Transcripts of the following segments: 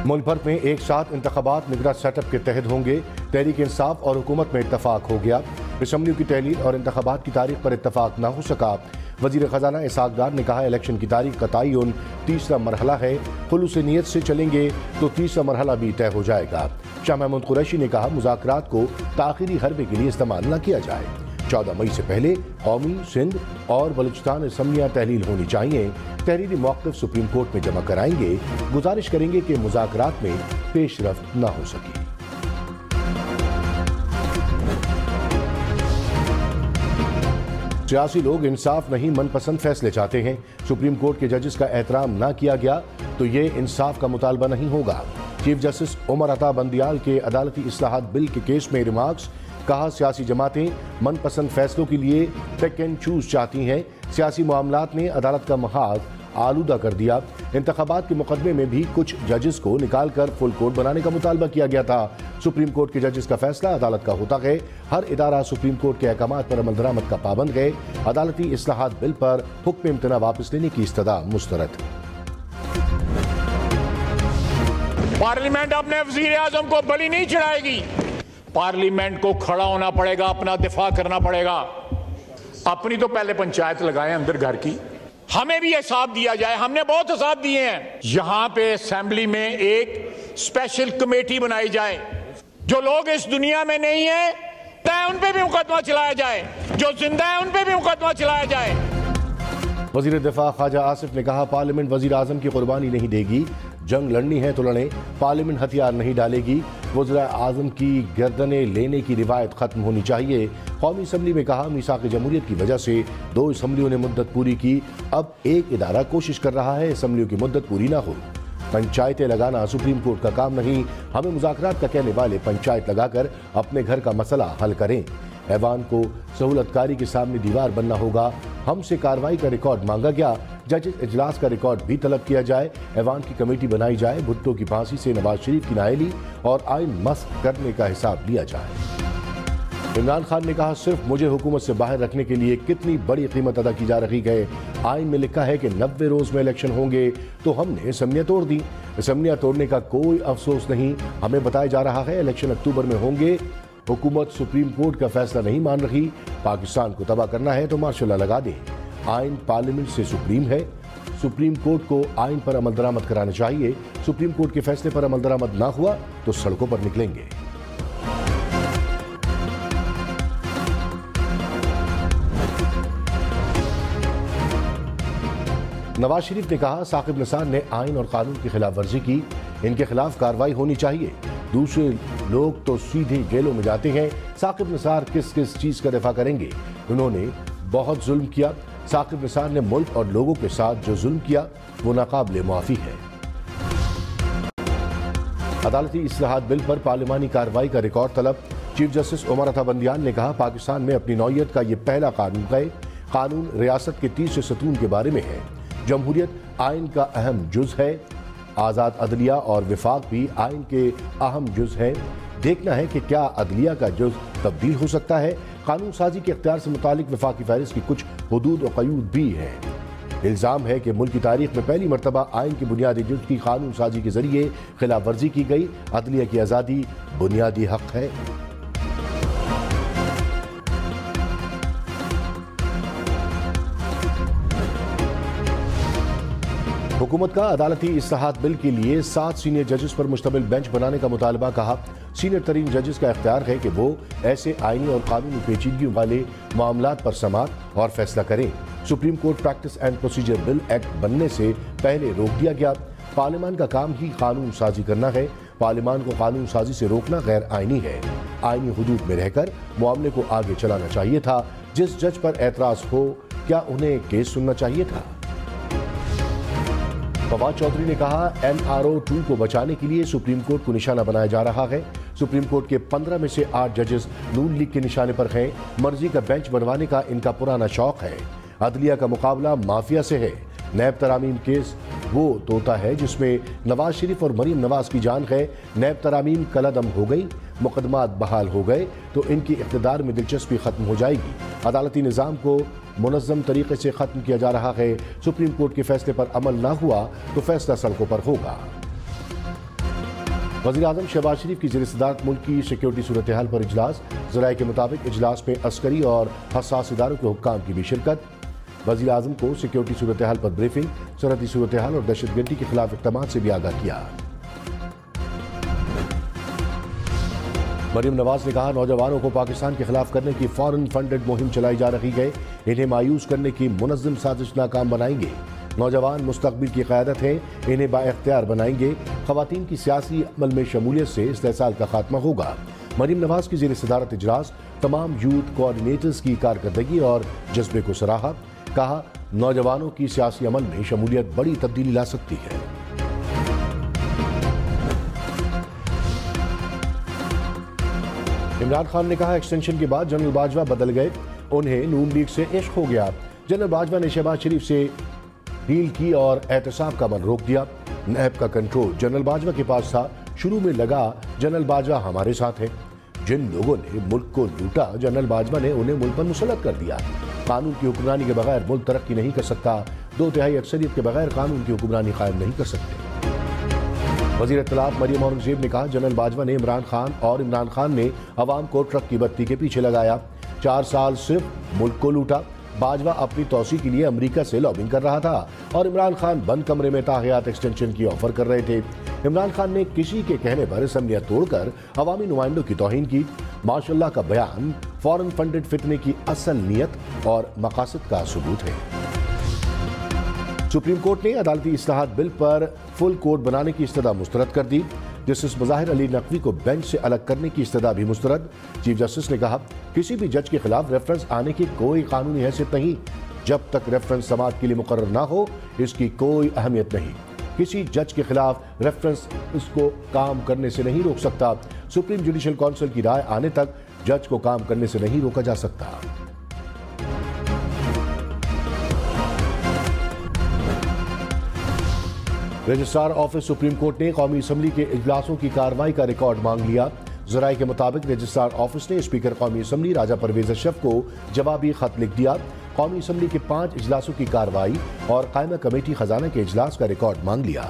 मुल्क भर में एक साथ इंतखाबात निगरां सेटअप के तहत होंगे। तहरीक इंसाफ और हुकूमत में इत्तफाक हो गया। असम्बलियों की तहलील और इंतखाबात की तारीख पर इत्तफाक न हो सका। वजीर खजाना इसहाक डार ने कहा, इलेक्शन की तारीख का तयन तीसरा मरहला है। खुलूस नियत से चलेंगे तो तीसरा मरहला भी तय हो जाएगा। शाह महमूद कुरैशी ने कहा, मुज़ाकरात को ताख़िरी हरबे के लिए इस्तेमाल न किया जाए। 14 मई से पहले कौमी, सिंध और बलूचिस्तान असम्बलियाँ तहलील होनी चाहिए। तहरीरी मौक़िफ़ सुप्रीम कोर्ट में जमा कराएंगे। गुजारिश करेंगे कि मुज़ाकरात में पेशरफ्त न हो सकी। सियासी लोग इंसाफ नहीं मनपसंद फैसले चाहते हैं। सुप्रीम कोर्ट के जजेस का एहतराम न किया गया तो ये इंसाफ का मुतालबा नहीं होगा। चीफ जस्टिस उमर अता बंदियाल के अदालती इस्लाहात बिल के केस में रिमार्क्स। कहा, सियासी जमातें मनपसंद फैसलों के लिए पिक एंड चूज चाहती हैं। सियासी मामलात ने अदालत का महाज आलूदा कर दिया। इंतखाबात के मुकदमे में भी कुछ जजेस को निकाल कर फुल कोर्ट बनाने का मुतालबा किया गया था। सुप्रीम कोर्ट के जजेस का फैसला अदालत का होता है। हर इदारा सुप्रीम कोर्ट के अहकामात पर अमल दरामद का पाबंद है। अदालती इस्लाहात बिल पर हुक्म इम्तना वापस लेने की इस्तदा मुस्तरद। पार्लियामेंट अपने वजीर आजम को बलि नहीं चढ़ाएगी। पार्लियामेंट को खड़ा होना पड़ेगा, अपना दिफा करना पड़ेगा। अपनी तो पहले पंचायत लगाए अंदर घर की, हमें भी हिसाब दिया जाए। हमने बहुत हिसाब दिए हैं। यहां पे असेंबली में एक स्पेशल कमेटी बनाई जाए। जो लोग इस दुनिया में नहीं है उन पे भी मुकदमा चलाया जाए, जो जिंदा है उन पे भी मुकदमा चलाया जाए। वजीर दिफा ख्वाजा आसिफ ने कहा, पार्लियामेंट वजीर आजम की कुर्बानी नहीं देगी। जंग लड़नी है तो लड़ें, पार्लियामेंट हथियार नहीं डालेगी। वज़ीर आज़म की गर्दनें लेने की रिवायत ख़त्म होनी चाहिए। कौमी असम्बली में कहा, मीसाक़ जमहूरियत की वजह से 2 असम्बलियों ने मुद्दत पूरी की। अब एक इदारा कोशिश कर रहा है असम्बलियों की मुद्दत पूरी ना हो। पंचायतें लगाना सुप्रीम कोर्ट का काम नहीं। हमें मुज़ाकरात का कहने वाले पंचायत लगाकर अपने घर का मसला हल करें। ऐवान को सहूलतकारी के सामने दीवार बनना होगा। हमसे कार्रवाई का रिकॉर्ड मांगा गया। जजेस इजलास का रिकॉर्ड भी तलब किया जाए। ऐवान की कमेटी बनाई जाए। भुट्टो की फांसी से नवाज शरीफ की नाअहली और आइन मस्ख करने का हिसाब लिया जाए। इमरान खान ने कहा, सिर्फ मुझे हुकूमत से बाहर रखने के लिए कितनी बड़ी कीमत अदा की जा रही है। आइन में लिखा है कि 90 रोज में इलेक्शन होंगे, तो हमने असम्बलियां तोड़ दी। असम्बलियां तोड़ने का कोई अफसोस नहीं। हमें बताया जा रहा है इलेक्शन अक्टूबर में होंगे। हुकूमत सुप्रीम कोर्ट का फैसला नहीं मान रही। पाकिस्तान को तबाह करना है तो मार्शल लॉ लगा दे। आइन पार्लियामेंट से सुप्रीम है। सुप्रीम कोर्ट को आइन पर अमल दरामद कराना चाहिए। सुप्रीम कोर्ट के फैसले पर अमल दरामद ना हुआ तो सड़कों पर निकलेंगे। नवाज शरीफ ने कहा, साकिब निसार ने आइन और कानून की खिलाफ वर्जी की। इनके खिलाफ कार्रवाई होनी चाहिए। दूसरे लोग तो सीधे जेलों में जाते हैं। साकिब निसार किस किस चीज का दिफा करेंगे? उन्होंने बहुत जुल्म किया। साकिब निसार ने मुल्क और लोगों के साथ जो जुल्म किया वो नाकाबिले मुआफी है। अदालती इस्लाहात बिल पर पार्लिमानी कार्रवाई का रिकॉर्ड तलब। चीफ जस्टिस उमर अता बंदियाल ने कहा, पाकिस्तान में अपनी नौयत का यह पहला कानून है। कानून रियासत के तीसरे सतून के बारे में है। जमहूरियत आइन का अहम जुज है। आज़ाद अदलिया और विफाक भी आइन के अहम जुज हैं। देखना है कि क्या अदलिया का जुज तब्दील हो सकता है। कानून साजी के इख्तियार से मुतालिक वफाकी फहरिस्त की कुछ हुदूद और क़यूद भी हैं। इल्ज़ाम है कि मुल्क की तारीख में पहली मरतबा आइन की बुनियादी जुज की कानून साजी के जरिए खिलाफ वर्जी की गई। अदलिया की आज़ादी बुनियादी हक है। हुकूमत का अदालती इस्लाहात बिल के लिए 7 सीनियर जजेस पर मुश्तमिल बेंच बनाने का मुतालबा। कहा, सीनियर तरीन जजेस का इख्तियार है कि वो ऐसे आईनी और कानूनी पेचीदगियों वाले मामलात पर समाअत और फैसला करें। Supreme court practice and procedure bill act बनने से पहले रोक दिया गया। पार्लियामान का काम ही कानून साजी करना है। पार्लियामान को कानून साजी से रोकना गैर आईनी है। आईनी हुदूद में रहकर मामले को आगे चलाना चाहिए था। जिस जज पर एतराज हो, क्या उन्हें केस सुनना चाहिए था? फवाद चौधरी ने कहा, NRO 2 को बचाने के लिए सुप्रीम कोर्ट को निशाना बनाया जा रहा है। सुप्रीम कोर्ट के 15 में से 8 जजेस नून लीग के निशाने पर हैं। मर्जी का बेंच बनवाने का इनका पुराना शौक है। अदलिया का मुकाबला माफिया से है। नैब तरामीम केस वो तोता है जिसमें नवाज शरीफ और मरीम नवाज की जान है। नैब तरामीम कलादम हो गई, मुकदमात बहाल हो गए तो इनकी इख्तिदार में दिलचस्पी खत्म हो जाएगी। अदालती निज़ाम को मुनज़्ज़म तरीके से ख़त्म किया जा रहा है। सुप्रीम कोर्ट के फैसले पर अमल ना हुआ तो फैसला सड़कों पर होगा। वज़ीर आज़म शहबाज शरीफ की ज़ेर-ए-सदारत मुल्क की सिक्योरिटी सूरत हाल पर इजलास। ज़राए के मुताबिक इजलास में अस्करी और हसास इदारों के हुक्काम की भी शिरकत। वज़ीर आज़म को सिक्योरिटी सूरत हाल पर ब्रीफिंग, सरहदी सूरत हाल और दहशतगर्दी के खिलाफ इक़दामात से भी आगाह किया। मरियम नवाज ने कहा, नौजवानों को पाकिस्तान के खिलाफ करने की फॉरेन फंडेड मुहिम चलाई जा रही है। इन्हें मायूस करने की मुनज़्ज़म साजिश नाकाम बनाएंगे। नौजवान मुस्तक़बिल की क़यादत है, इन्हें बाइख्तियार बनाएंगे। ख़वातीन की सियासी अमल में शमूलियत से इस्तेहसाल का खात्मा होगा। मरियम नवाज की ज़ेर-ए-सदारत इजलास तमाम यूथ कोऑर्डिनेटर्स की कारकर्दगी और जज्बे को सराहा। कहा, नौजवानों की सियासी अमल में शमूलियत बड़ी तब्दीली ला सकती है। इमरान खान ने कहा, एक्सटेंशन के बाद जनरल बाजवा बदल गए, उन्हें नून लीग से इश्क हो गया। जनरल बाजवा ने शहबाज शरीफ से डील की और एहतसाब का अमल रोक दिया। नैब का कंट्रोल जनरल बाजवा के पास था। शुरू में लगा जनरल बाजवा हमारे साथ है। जिन लोगों ने मुल्क को लूटा, जनरल बाजवा ने उन्हें मुल्क पर मुसल्लत कर दिया। कानून की हुक्मरानी के बगैर मुल्क तरक्की नहीं कर सकता। 2/3 अक्सरियत के बगैर कानून की हुक्मरानी कायम नहीं कर सकते। वज़ीर इत्तलाफ मरियम औरंगज़ेब ने कहा, जनरल बाजवा ने इमरान खान और इमरान खान ने अवाम को ट्रक की बत्ती के पीछे लगाया। 4 साल सिर्फ मुल्क को लूटा। बाजवा अपनी तौसी के लिए अमेरिका से लॉबिंग कर रहा था और इमरान खान बंद कमरे में ताहयात एक्सटेंशन की ऑफर कर रहे थे। इमरान खान ने किसी के कहने पर असम्बलियां तोड़कर अवामी नुमाइंदों की तौहीन की। माशाअल्लाह का बयान फॉरेन फंडेड फितने की असल नीयत और मकासद का सबूत है। सुप्रीम कोर्ट ने अदालती इस्लाहात बिल पर फुल कोर्ट बनाने की इस्तदा मुस्तरद कर दी। जस्टिस मज़ाहिर अली नकवी को बेंच से अलग करने की इस्तदा भी मुस्तरद। चीफ जस्टिस ने कहा, किसी भी जज के खिलाफ रेफरेंस आने की कोई कानूनी हैसियत नहीं। जब तक रेफरेंस समाअत के लिए मुकर्रर ना हो, इसकी कोई अहमियत नहीं। किसी जज के खिलाफ रेफरेंस इसको काम करने से नहीं रोक सकता। सुप्रीम जुडिशल काउंसिल की राय आने तक जज को काम करने से नहीं रोका जा सकता। रजिस्ट्रार ऑफिस सुप्रीम कोर्ट ने कौमी असम्बली के इजलासों की कार्रवाई का रिकॉर्ड मांग लिया। ज़राए के मुताबिक रजिस्ट्रार ऑफिस ने स्पीकर कौमी असम्बली राजा परवेज अशरफ को जवाबी खत लिख दिया। कौमी असम्बली के 5 इजलासों की कार्रवाई और कायमा कमेटी खजाना के इजलास का रिकॉर्ड मांग लिया।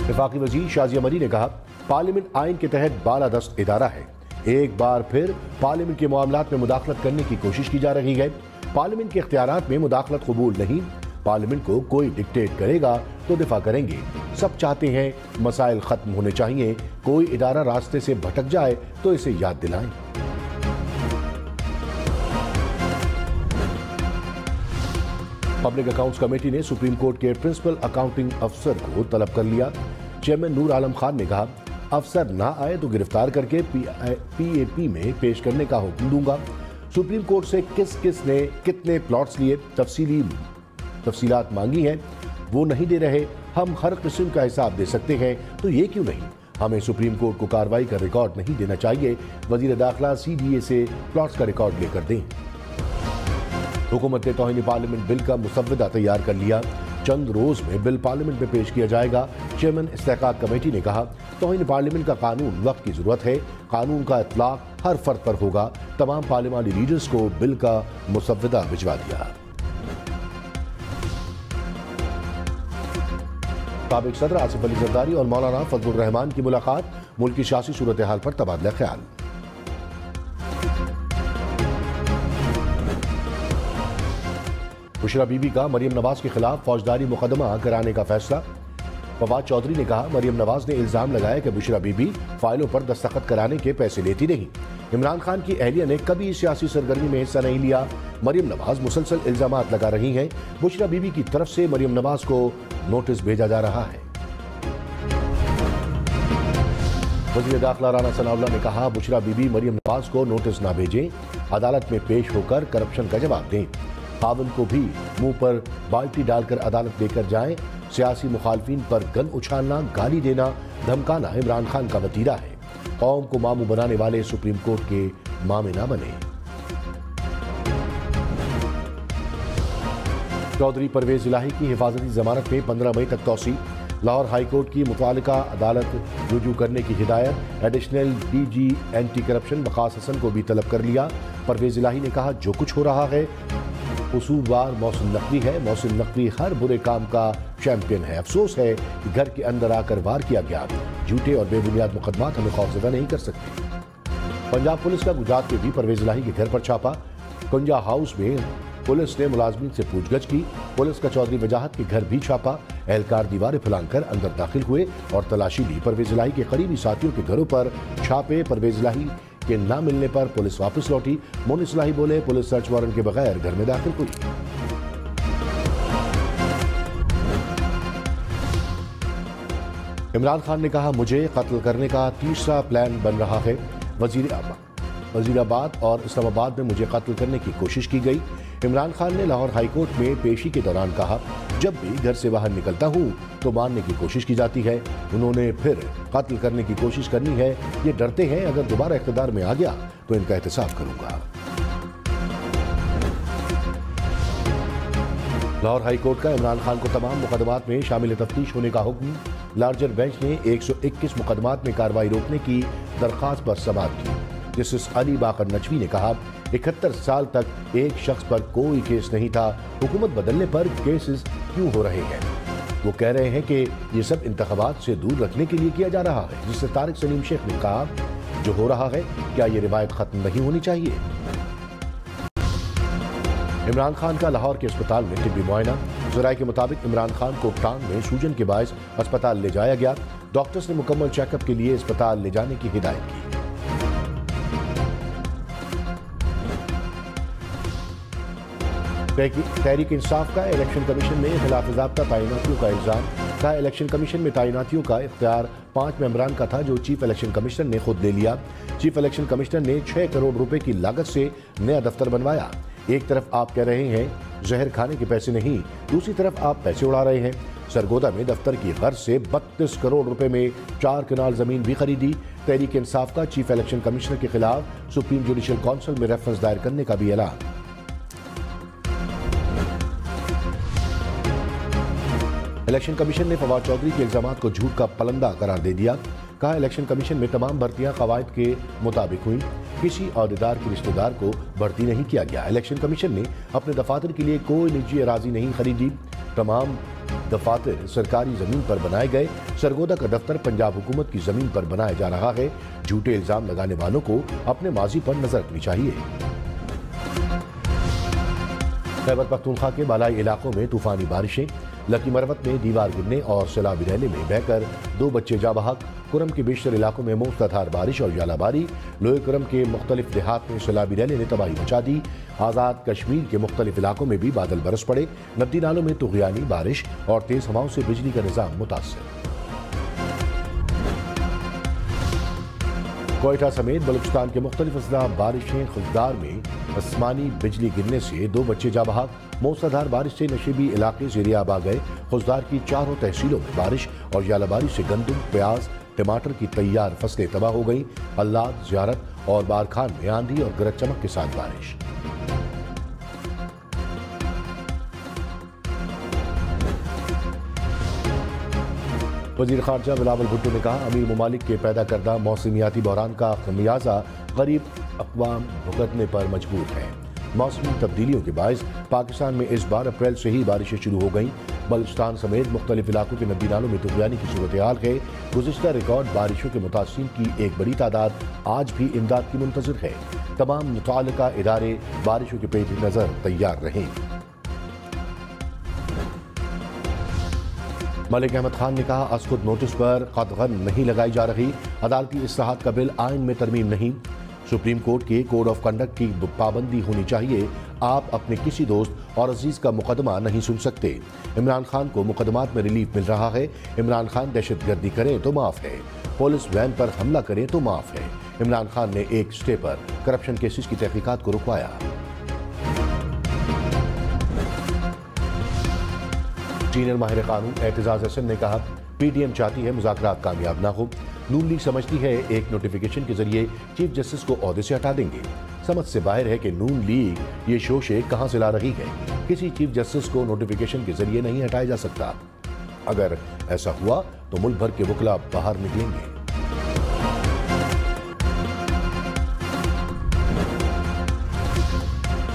वफाकी वज़ीर शाजिया मरी ने कहा, पार्लियामेंट आइन के तहत बालादस्त इदारा है। एक बार फिर पार्लियामेंट के मामलात में मुदाखलत करने की कोशिश की जा रही है। पार्लियामेंट के इख्तियारात में मुदाखलत कबूल नहीं। पार्लियामेंट को कोई डिक्टेट करेगा तो दिफा करेंगे। सब चाहते हैं मसाइल खत्म होने चाहिए। कोई इदारा रास्ते से भटक जाए तो इसे याद दिलाएं। पब्लिक अकाउंट्स कमेटी ने सुप्रीम कोर्ट के प्रिंसिपल अकाउंटिंग अफसर को तलब कर लिया। चेयरमैन नूर आलम खान ने कहा, अफसर ना आए तो गिरफ्तार करके PAP में पेश करने का हुक्म दूंगा। सुप्रीम कोर्ट से किस किस ने कितने प्लॉट्स लिए तफसीलात मांगी हैं, वो नहीं दे रहे। हम हर किस्म का हिसाब दे सकते हैं, तो ये क्यों नहीं? हमें सुप्रीम कोर्ट को कार्रवाई का रिकॉर्ड नहीं देना चाहिए। वजीर दाखिला CDA से प्लॉट्स का रिकॉर्ड लेकर दें। हुकूमत ने तौहीन पार्लियामेंट बिल का मुसव्वदा तैयार कर लिया। चंद रोज में बिल पार्लियामेंट में पेश किया जाएगा। चेयरमैन इस्तेहकाक कमेटी ने कहा, तौहीन पार्लियामेंट का कानून वक्त की जरूरत है। कानून का इतलाक हर फर्द पर होगा। तमाम पार्लियामानी लीडर्स को बिल का मुसव्वदा भिजवा दिया। साबिक सदर आसिफ अली जरदारी और मौलाना फजलुर रहमान की मुलाकात, मुल्क की सियासी सूरत हाल पर तबादला ख्याल। बुशरा बीबी का मरियम नवाज के खिलाफ फौजदारी मुकदमा कराने का फैसला। फवाद चौधरी ने कहा, मरियम नवाज ने इल्जाम लगाया कि बुशरा बीबी फाइलों पर दस्तखत कराने के पैसे लेती नहीं। इमरान खान की अहलिया ने कभी सियासी सरगर्मी में हिस्सा नहीं लिया। मरियम नवाज मुसलसल इल्जामात लगा रही हैं। बुशरा बीबी की तरफ से मरियम नवाज को नोटिस भेजा जा रहा है। वज़ीर दाखिला राना सनाउल्लाह ने कहा, बुशरा बीबी मरियम नवाज को नोटिस ना भेजें, अदालत में पेश होकर करप्शन का जवाब दें। खाविन को भी मुंह पर बाल्टी डालकर अदालत लेकर जाएं। सियासी मुखालफिन पर गन उछालना, गाली देना, धमकाना इमरान खान का वतीरा है। कौम को मामू बनाने वाले सुप्रीम कोर्ट के मामे ना बने। चौधरी परवेज इलाही की हिफाजती जमानत में 15 मई तक तौसी। लाहौर हाई कोर्ट की मुतालिका अदालत रुजू करने की हिदायत। Additional DG anti corruption Waqas Hassan को भी तलब कर लिया। परवेज इलाही ने कहा, जो कुछ हो रहा है قصوروار محسن نقوی ہے۔ محسن نقوی ہر برے کام کا چیمپئن ہے۔ افسوس ہے کہ گھر کے اندر آ کر وار کیا گیا۔ جھوٹے اور بے بنیاد مقدمات ہمیں خوفزدہ نہیں کر سکتے۔ پنجاب پولیس کا گجرات میں بھی پرویز الہی کے گھر پر چھاپا۔ کنجا ہاؤس میں پولیس نے ملازمین سے پوچھ گچھ کی۔ پولیس کا چودھری وجاہت کے گھر بھی چھاپا۔ اہلکار دیواریں پھلانگ کر اندر داخل ہوئے اور تلاشی لی۔ پرویز الہی کے قریبی ساتھیوں کے گھروں پر چھاپے۔ پرویز الہی کے نہ ملنے پر پولیس واپس لوٹی۔ مونس الہی بولے، پولیس سرچ وارنٹ کے بغیر گھر میں داخل ہوئی۔ عمران خان نے کہا، مجھے قتل کرنے کا تیسرا پلان بن رہا ہے۔ وزیر آباد اور اسلام آباد میں مجھے قتل کرنے کی کوشش کی گئی۔ عمران خان نے لاہور ہائی کورٹ میں پیشی کے دوران کہا، جب بھی گھر سے باہر نکلتا ہوں تو مارنے کی کوشش کی جاتی ہے، انہوں نے پھر قتل کرنے کی کوشش کرنی ہے، یہ ڈرتے ہیں اگر دوبارہ اقتدار میں آ گیا تو ان کا احتساب کروں گا۔ لاہور ہائی کورٹ کا عمران خان کو تمام مقدمات میں شامل تفتیش ہونے کا حکم۔ لارجر بینچ نے 121 مقدمات میں کارروائی روکنے کی درخواست پر سماعت کی۔ جسٹس علی باقر نقوی نے کہا، 71 سال تک ایک شخص پر کوئی کیس نہیں تھا، حکومت بدلنے پر کیسز کیوں ہو رہے ہیں؟ وہ کہہ رہے ہیں کہ یہ سب انتخابات سے دور رکھنے کے لیے کیا جا رہا ہے۔ جس سے طارق سلیم شیخ نے کہا، جو ہو رہا ہے کیا یہ روایت ختم نہیں ہونی چاہیے؟ عمران خان کا لاہور کے اسپتال میں طبی معائنہ۔ ذرائع کے مطابق عمران خان کو ٹانگ میں سوجن کے باعث اسپتال لے جایا گیا۔ ڈاکٹرز نے مکمل چیک اپ کے لیے اسپتال لے جانے کی ہدایت کی۔ تحریک انصاف کا الیکشن کمیشن میں خلاف ضابطہ تعیناتیوں کا الزام۔ کہا، الیکشن کمیشن میں تعیناتیوں کا اختیار 5 ممبران کا تھا جو چیف الیکشن کمشنر نے خود لے لیا۔ چیف الیکشن کمشنر نے 6 کروڑ روپے کی لاگت سے نیا دفتر بنوایا۔ ایک طرف آپ کہہ رہے ہیں زہر کھانے کے پیسے نہیں، دوسری طرف آپ پیسے اڑا رہے ہیں۔ سرگودا میں دفتر کی غرض سے 32 کروڑ روپے میں 4 کنال زمین بھی خریدی۔ تحریک انصاف کا چیف الیکشن کمشنر کے خلاف سپریم جوڈیشل کونسل میں ریفرنس دائر کرنے کا بھی اعلان۔ الیکشن کمیشن نے فواد چودھری کے الزامات کو جھوٹ کا پلندہ قرار دے دیا۔ کہا، الیکشن کمیشن میں تمام بھرتیاں قواعد کے مطابق ہوئیں، کسی عہدیدار کے رشتہ دار کو بھرتی نہیں کیا گیا۔ الیکشن کمیشن نے اپنے دفاتر کے لیے کوئی نجی اراضی نہیں خریدی، تمام دفاتر سرکاری زمین پر بنائے گئے۔ سرگودا کا دفتر پنجاب حکومت کی زمین پر بنایا جا رہا ہے۔ جھوٹے الزام لگانے والوں کو اپنے ماضی پر نظر رکھنی چاہیے۔ خیبر پختونخوا کے بالائی علاقوں میں طوفانی بارشیں۔ لکی مروت میں دیوار گرنے اور سیلاب ریلے میں بہہ کر 2 بچے جاں بحق۔ کرم کے بیشتر علاقوں میں موسلادھار بارش اور ژالہ باری۔ لوئے کرم کے مختلف دیہات میں سیلابی ریلے نے تباہی مچا دی۔ آزاد کشمیر کے مختلف علاقوں میں بھی بادل برس پڑے۔ ندی نالوں میں طغیانی بارش اور تیز ہواؤں سے بجلی کا نظام متاثر۔ کوئٹہ سمیت بلوچستان کے مختلف اضلاع بارشیں خضدار میں آسمانی بجلی گرنے سے 2 بچے جاں بحق۔ موسلادھار بارش سے نشیبی علاقے زیر آب آ گئے۔ خضدار کی 4 تحصیلوں میں بارش اور ژالہ باری سے گندم، پیاز، ٹماٹر کی تیار فصلیں تباہ ہو گئیں۔ اللاد، زیارت اور بارکھان میں آندھی اور گرج چمک کے ساتھ بارش۔ وزیر خارجہ بلاول بھٹو نے کہا، امیر ممالک کے پیدا کردہ موسمیاتی بحران کا خمیازہ غریب اقوام بھگتنے پر مجبور ہیں۔ موسمی تبدیلیوں کے باعث پاکستان میں اس بار اپریل سے ہی بارشیں شروع ہو گئیں۔ بلوچستان سمیت مختلف علاقوں کے ندی نالوں میں طغیانی کی صورتحال ہے۔ گزشتہ ریکارڈ بارشوں کے متاثرین کی ایک بڑی تعداد آج بھی امداد کی منتظر ہے۔ تمام متعلقہ ادارے بارشوں کے پیش نظر تیار رہیں۔ ملک احمد خان نے کہا، از خود نوٹس پر قدغن نہیں لگائی جا رہی۔ عدالتی اصلاحات کا بل آئین میں ترمیم نہیں۔ سپریم کورٹ کے کوڈ آف کنڈکٹ کی پابندی ہونی چاہیے۔ آپ اپنے کسی دوست اور عزیز کا مقدمہ نہیں سن سکتے۔ عمران خان کو مقدمات میں ریلیف مل رہا ہے۔ عمران خان دہشت گردی کریں تو معاف ہے، پولیس وین پر حملہ کریں تو معاف ہے۔ عمران خان نے ایک سٹے پر کرپشن کیسز کی تحقیقات کو رکوایا۔ سینئر ماہر قانون اعتزاز حسن نے کہا، پی ڈی ایم چاہتی ہے مذاکرات کامیاب نہ ہو۔ نون لیگ سمجھتی ہے ایک نوٹیفیکیشن کے ذریعے چیف جسٹس کو عہدے سے ہٹا دیں گے۔ سمجھ سے باہر ہے کہ نون لیگ یہ شوشے کہاں سے لا رہی ہے۔ کسی چیف جسٹس کو نوٹیفیکیشن کے ذریعے نہیں ہٹایا جا سکتا۔ اگر ایسا ہوا تو ملک بھر کے وکلا باہر نکلیں گے۔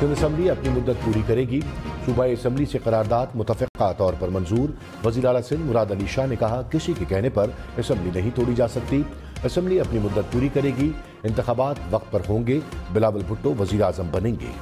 सिंध असम्बली अपनी मुद्दत पूरी करेगी। सूबाई असम्बली से करारदाद मुतफ़िक़ा तौर पर मंजूर। वज़ीर आला सिंध मुराद अली शाह ने कहा, किसी के कहने पर असम्बली नहीं तोड़ी जा सकती। असम्बली अपनी मुद्दत पूरी करेगी। इंतखाबात वक्त पर होंगे। बिलावल भुट्टो वज़ीर आज़म बनेंगे।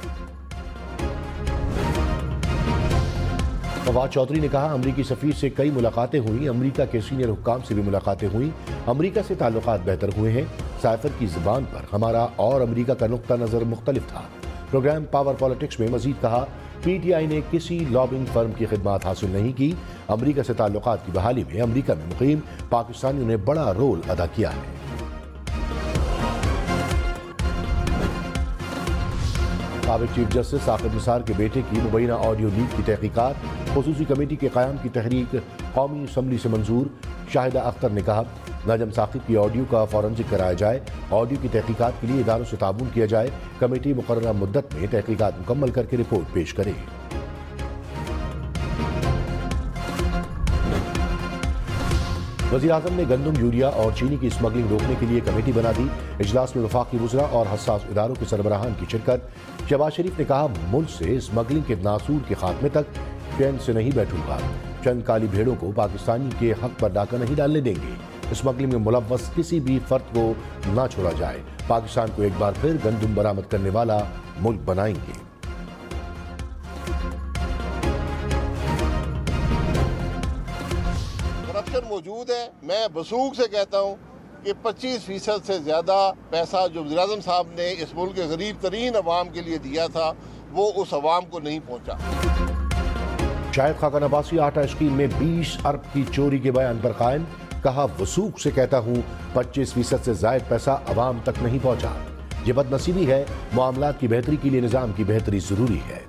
फवाद चौधरी ने कहा, अमरीकी सफ़ीर से कई मुलाकातें हुई। अमरीका के सीनियर हुक्काम से भी मुलाकातें हुई। अमरीका से ताल्लुकात बेहतर हुए हैं। साइफर की ज़बान पर हमारा और अमरीका का नुक्ता नज़र मुख्तलिफ था। प्रोग्राम पावर पॉलिटिक्स में मजीद कहा, PTI ने किसी लॉबिंग फर्म की खिदमत हासिल नहीं की। अमरीका से ताल्लुकात की बहाली में अमरीका में मुकीम पाकिस्तानियों ने बड़ा रोल अदा किया है। साबिक चीफ जस्टिस साकिब निसार के बेटे की मुबैना ऑडियो लीक की तहकीकात। खुसूसी कमेटी के क़याम की तहरीक कौमी असम्बली से मंजूर। शाहिदा अख्तर ने कहा, नजम साकिब की ऑडियो का फॉरेंसिक कराया जाए। ऑडियो की तहकीकात के लिए इदारों से ताबून किया जाए। कमेटी मुकर्ररा मुद्दत में तहकीकात मुकम्मल करके रिपोर्ट पेश करे। वज़ीर आज़म ने गंदम, यूरिया और चीनी की स्मगलिंग रोकने के लिए कमेटी बना दी। इजलास में वफाकी वज़रा और हसास इदारों के सरबराहान की शिरकत। शहबाज शरीफ ने कहा, मुल्क से स्मगलिंग के नासूर के खात्मे तक चैन से नहीं बैठूंगा। चंद काली भेड़ों को पाकिस्तानी के हक पर डाका नहीं डालने देंगे। स्मगलिंग में मुलव्वस किसी भी फर्द को ना छोड़ा जाए। पाकिस्तान को एक बार फिर गंदम बरामद करने वाला मुल्क बनाएंगे। करप्शन मौजूद है। मैं वसूख से कहता हूँ कि 25% से ज़्यादा पैसा जो वज़ीर आज़म साहब ने इस मुल्क के गरीब तरीन अवाम के लिए दिया था, वो उस अवाम को नहीं पहुँचा। शाहिद खाका नवासी आटा स्कीम में 20 अरब की चोरी के बयान पर कायम। कहा, वसूख से कहता हूँ 25% से ज़ायद पैसा अवाम तक नहीं पहुँचा। ये बदनसीबी है। मामलात की बेहतरी के लिए निज़ाम की बेहतरी ज़रूरी है।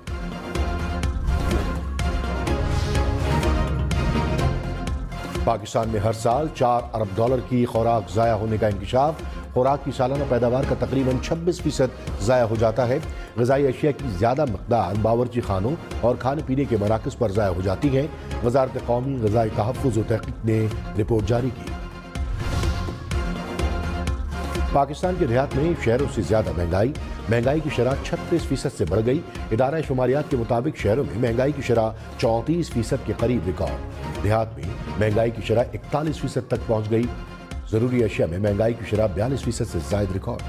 पाकिस्तान में हर साल 4 अरब डॉलर की खुराक ज़ाया होने का इंकशाफ। खुराक की सालाना पैदावार का तकरीबन 26% ज़ाया हो जाता है। ग़िज़ाई अशिया की ज़्यादा मक़दार बावर्ची खानों और खाने पीने के मराकज़ पर ज़ाया हो जाती है। वज़ारत कौमी ग़िज़ाई तहफ़्फ़ुज़ व तहक़ीक़ ने रिपोर्ट जारी की। पाकिस्तान के देहात में शहरों से ज़्यादा महंगाई की शरह 36% से बढ़ गई। इदारा शुमारियात के मुताबिक शहरों में महंगाई की शरह 34% के करीब रिकॉर्ड। देहात में महंगाई की शरह 41% तक पहुंच गई। ज़रूरी अशिया में महंगाई की शरह 42% से ज़ायद रिकॉर्ड।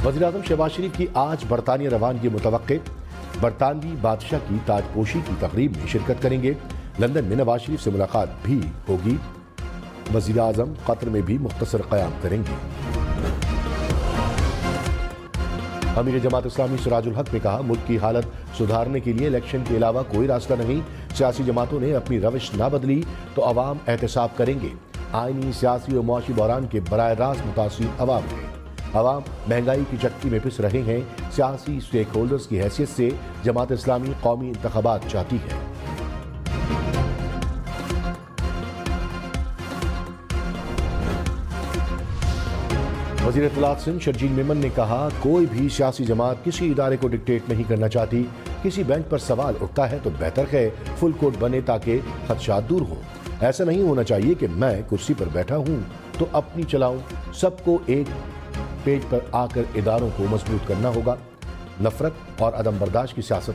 वज़ीर आज़म शहबाज शरीफ की आज बरतानिया रवानगी मुतवक्के। बरतानवी बादशाह की ताजपोशी की तकरीब में शिरकत करेंगे। लंदन में नवाज शरीफ से मुलाकात भी होगी। वज़ीर आज़म कतर में भी मुख्तसर क़याम करेंगे। अमीर जमात इस्लामी सिराजुल हक ने कहा, मुल्क की हालत सुधारने के लिए इलेक्शन के अलावा कोई रास्ता नहीं। सियासी जमातों ने अपनी रविश ना बदली तो अवाम एहतसाब करेंगे। आइनी, सियासी और मुआशी बहरान के बराह रास्त मुतासिर अवाम हैं। अवाम महंगाई की चक्की में पिस रहे हैं। सियासी स्टेक होल्डर्स की हैसियत से जमात इस्लामी कौमी इंतखाबात चाहती है। वज़ीर इत्तलात सिंध शर्जील मेमन ने कहा, कोई भी सियासी जमात किसी इदारे को डिक्टेट नहीं करना चाहती। किसी बेंच पर सवाल उठता है तो बेहतर है फुल कोर्ट बने ताकि खदशात दूर हों। ऐसा नहीं होना चाहिए कि मैं कुर्सी पर बैठा हूं तो अपनी चलाऊं। सबको एक पेज पर आकर इदारों को मजबूत करना होगा। नफरत और अदम बर्दाश्त की सियासत